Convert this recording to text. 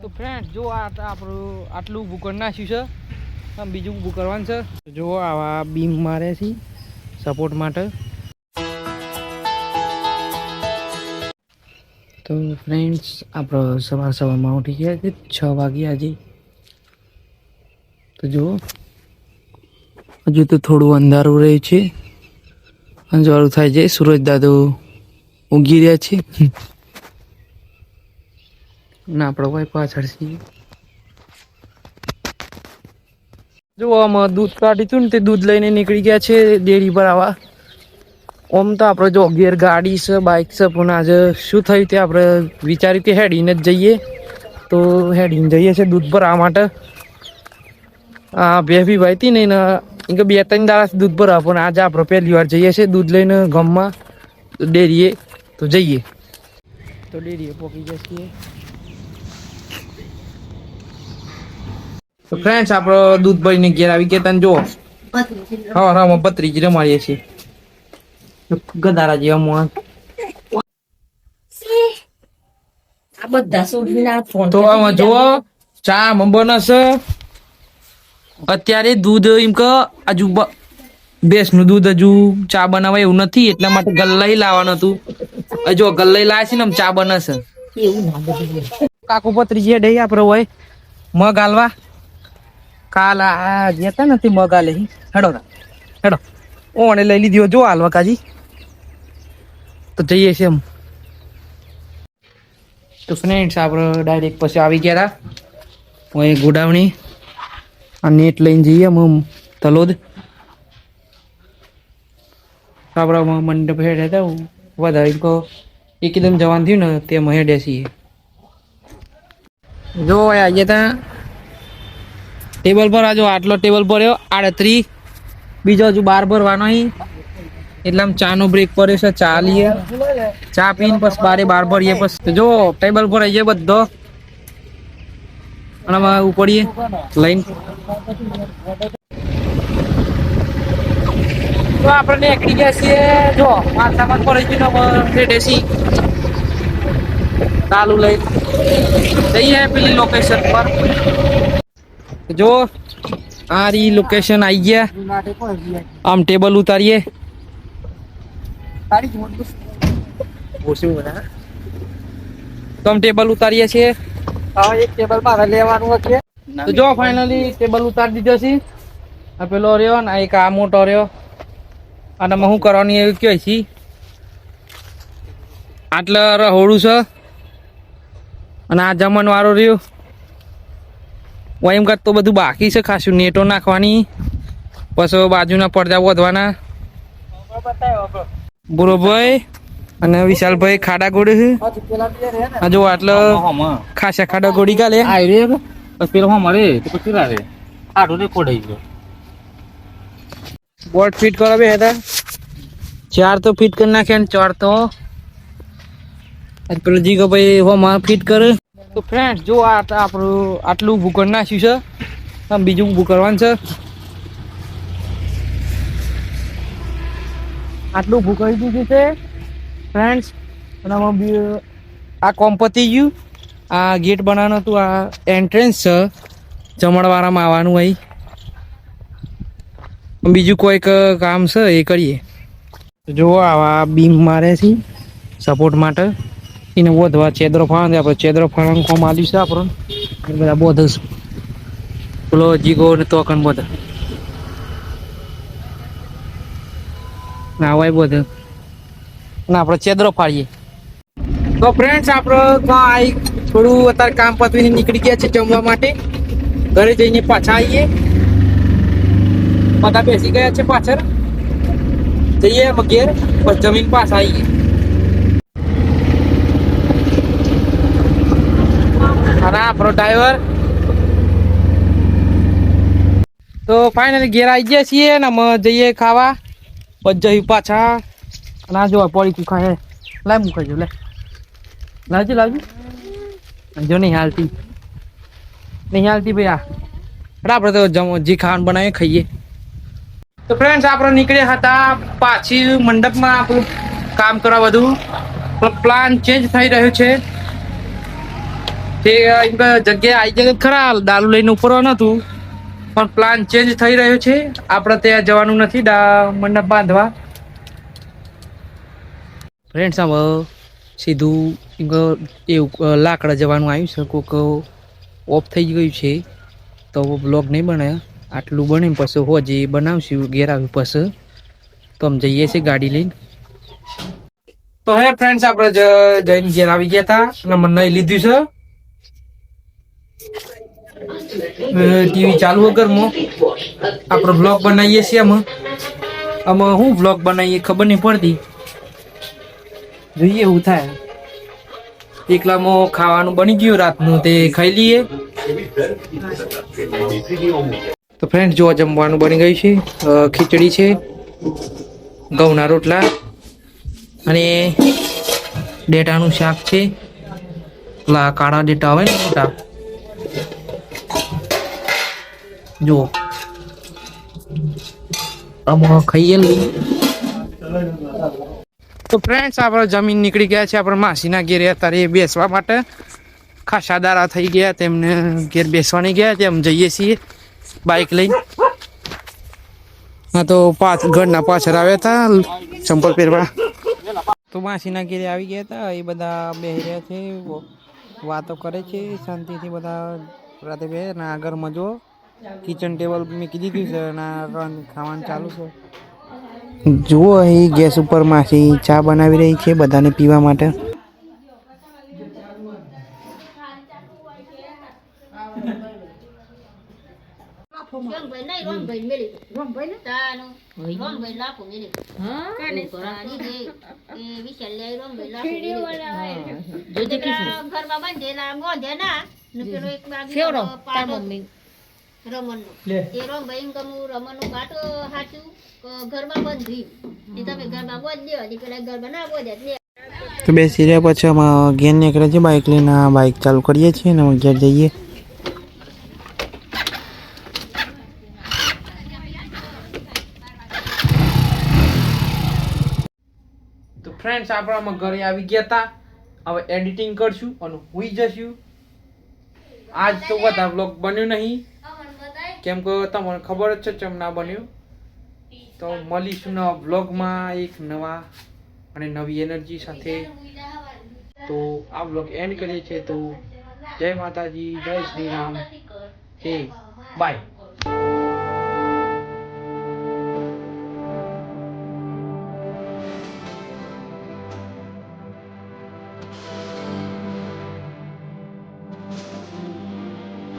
તો ફ્રેન્ડ જો આ આપણું આટલું ઊભું કરી નાખ્યું છે, આમ બીજું ઊભું કરવાનું છે. જો આવા બીમ મારે છે સપોર્ટ માટે. તો ફ્રેન્ડ્સ આપણે સવારમાં ઉઠી ગયા છે 6 વાગે આજે. તો જુઓ હજુ તો થોડું અંધારું રહે છે, અંજવાળું થાય છે. સૂરજ દાદો ઉગી રહ્યા છે ના આપણો ભાઈ પાછળ છીએ. જો આમાં દૂધ કાઢી હતું ને તે દૂધ લઈને નીકળી ગયા છે ડેરી પર આવવા. ઓમ તો આપણે જો ઘેર ગાડી છે, બાઇક છે, પણ આજે શું થયું તે આપણે વિચાર્યું કે હેડીને જ જઈએ. તો હેડીને જઈએ છીએ દૂધ ભરવા માટે. હા બે બી ભાઈ હતી ને કે 2-3 દાડા દૂધ ભરવા, પણ આજે આપણે પહેલી વાર જઈએ છીએ દૂધ લઈને ગામમાં ડેરીએ. તો જઈએ તો ડેરીએ પહોંચી જઈએ. તો ફ્રેન્ડ્સ આપણો દૂધ ભરીને ઘેર આવી ગયા. તને જો હા ભત્રીજી રમાડીએ છીએ ગધારા જેવા મોણ. તો આમાં જો ચા બનશે અત્યારે. દૂધ એમ કે હજુ ભેંસનું દૂધ હજુ ચા બનાવાય એવું નથી, એટલા માટે ગલ્લાઈ લાવવાનું હતું. હજુ ગલ્લાઈ લાવે છે ને ચા બનશે. કાકુ ભત્રીજી હેડે આપણે હોય મગ હાલવા. કાલ આ જતા નથી મગ હાલે. હેડો હેડો ઓને લઈ લીધી જો હાલવા કાજી. તો જઈએ છીએ એમ. તો ફ્રેન્ડ્સ આપણે ડાયરેક્ટ પછી આવી ગયા હતા હું ગોડાવણી આ નેટ લઈને જઈએ એમ તલોદ. આપણા મંડપ હેડ્યા હતા વધારે એકદમ જવાન થયું ને તેમાં હેડ્યા છીએ. જો આજે ત્યાં ટેબલ પર આજો આટલો ટેબલ પડ્યો 38, બીજો હજુ 12 ભરવાનો અહીં. એટલે આમ ચાનો બ્રેક પડ્યો છે, ચા લઈએ, ચા પીને પછી 12 ભરીએ. પછી જો ટેબલ પર આવી જાય બધો અને ઉપડીએ લઈને. તો આપણે નીકળી ગયા છીએ. જો માથામાં પડી ગયું દેસી ચાલુ લઈ જઈએ પેલી લોકેશન પર. જો આ રી લોકેશન આવી ગયા. આમ ટેબલ ઉતારીએ. તો આમ ટેબલ ઉતારીએ છીએ. એક ટેબલ મારે લેવાનું છે. તો જો ફાઇનલી ટેબલ ઉતારી દીધો છે. આ પેલો રહ્યો ને એક આ મોટો રહ્યો. અને હું કરવાની એવું કહે છે. આટલે રહોડું છે અને આ જમણ વાળો રહ્યો. એમ કરતો બધું બાકી છે ખાસું. નેટો નાખવાની, પછી બાજુના પડદા વધવાના. બુરોભાઈ અને વિશાલભાઈ ખાડા ગોડે છે. જો આટલો ખાસા ખાડા ગોડી કાલે બોર્ડ ફિટ કરો બે હતા. 4 તો ફિટ કરી નાખ્યા, 4 તો પેલો જીગો ભાઈ હોમાં ફિટ કરે. તો ફ્રેન્ડ જો આ આપણું આટલું ઊભું કરી નાખ્યું છે, આમ બીજું ઊભું કરવાનું છે. આટલું ઊભું કરી દીધું છે ફ્રેન્ડ્સ. અને આ કોમ પતી ગયું. આ ગેટ બનાવવાનું હતું, આ એન્ટ્રન્સ છે જમણવાળામાં આવવાનું. અહીં બીજું કોઈક કામ છે એ કરીએ. જો આવા બીમ મારે છે સપોર્ટ માટે. એને વધવા ચેદરો ફાળે આપણે ચેદરો ફાળવાનું કોમ આવ્યું છે આપણને. બધા બોધ પેલો જીગો ને તોકન બધા ના હોય બધું અને આપણે ચેદરો ફાડીએ. તો ફ્રેન્ડ્સ આપણે થોડું અત્યારે કામ પતવીને નીકળી ગયા છે જમવા માટે. ઘરે જઈને પાછા આવીએ. બધા બેસી ગયા છે પાછળ. જઈએ ઘેર પછી જમીન પાછા આવીએ. અને આપણો ડ્રાઈવર. તો ફાઇનલી ઘેર આવી ગયા છીએ ને અમે જઈએ ખાવા. પછી જઈએ પાછા. ના જો પડી ખાય લાય મૂકાઈ લે લાવજો જો નહીં હાલતી ભાઈ. આ આપણે તો જે ખાવાનું બનાવીએ ખાઈએ. તો ફ્રેન્ડ્સ આપણે નીકળ્યા હતા પાછી મંડપમાં આપણું કામ કરવા. બધું પ્લાન ચેન્જ થઈ રહ્યું છે. તે જગ્યાએ આવી જાય ખરા દારૂ લઈને ઉપરવાનું હતું પણ પ્લાન ચેન્જ થઈ રહ્યો છે. આપણે ત્યાં જવાનું નથી મંડપ બાંધવા. ફ્રેન્ડ્સ હવે સીધું એવું લાકડા જવાનું આવ્યું છે. કોક ઓફ થઈ ગયું છે તો બ્લોગ નહીં બનાવ્યા. આટલું બને પછી હોજી બનાવશું ઘેર આવ્યું પછી તો અમે જઈએ છીએ ગાડી લઈને. તો હે ફ્રેન્ડ્સ આપણે જઈને ઘેર આવી ગયા હતા અને મને નહીં લીધું છે. ટીવી ચાલુ વગરમાં આપણે બ્લોગ બનાવીએ છીએ. અમે શું બ્લોગ બનાવીએ ખબર નહીં પડતી. જોઈએ એવું થાય. એકલામાં ખાવાનું બની ગયું રાતનું તે ખાઈ લઈએ. તો ફ્રેન્ડ જો જમવાનું બની ગયું છે. ખીચડી છે, ઘઉંના રોટલા અને ડેટાનું શાક છે. પેલા કાળા ડેટા હોય ને મોટા જુઓ અમે ખાઈએ લઈએ. તો ફ્રેન્ડ્સ આપણે જમીન નીકળી ગયા છે આપણે માસીના ઘેરે અત્યારે બેસવા માટે. ખાસા દારા થઈ ગયા તેમને ઘેર બેસવા નહીં ગયા તેમ જઈએ છીએ બાઇક લઈને. હા તો ઘરના પાછળ આવ્યા હતા ચંપલ પહેરવા. તો માસીના ઘેરે આવી ગયા હતા. એ બધા બેસી રહ્યા છે, વાતો કરે છે શાંતિથી. બધા રાતે બે ના ઘરમાં જો કિચન ટેબલ મૂકી દીધું છે અને ખાવાનું ચાલુ છે. જુઓ અહીં ગેસ ઉપર માસી ચા બનાવી રહી છે બધાને પીવા માટે. તો બેસી રહ્યા પછી અમે ઘેર નીકળે છે બાઇક લઈને. બાઇક ચાલુ કરીએ છીએ ને ઘેર જઈએ. તો ફ્રેન્ડ્સ આપણે અમે ઘરે આવી ગયા હતા. હવે એડિટિંગ કરશું અને હુઈ જશું. આજ તો બધા વ્લોગ બન્યું નહીં કેમ કે તમને ખબર જ છે ચમ ના બન્યું. તો મળીશું નવા વ્લોગમાં એક નવા અને નવી એનર્જી સાથે. તો આ વ્લોગ એન્ડ કરીએ છીએ. તો જય માતાજી, જય શ્રી રામ, જય બાય.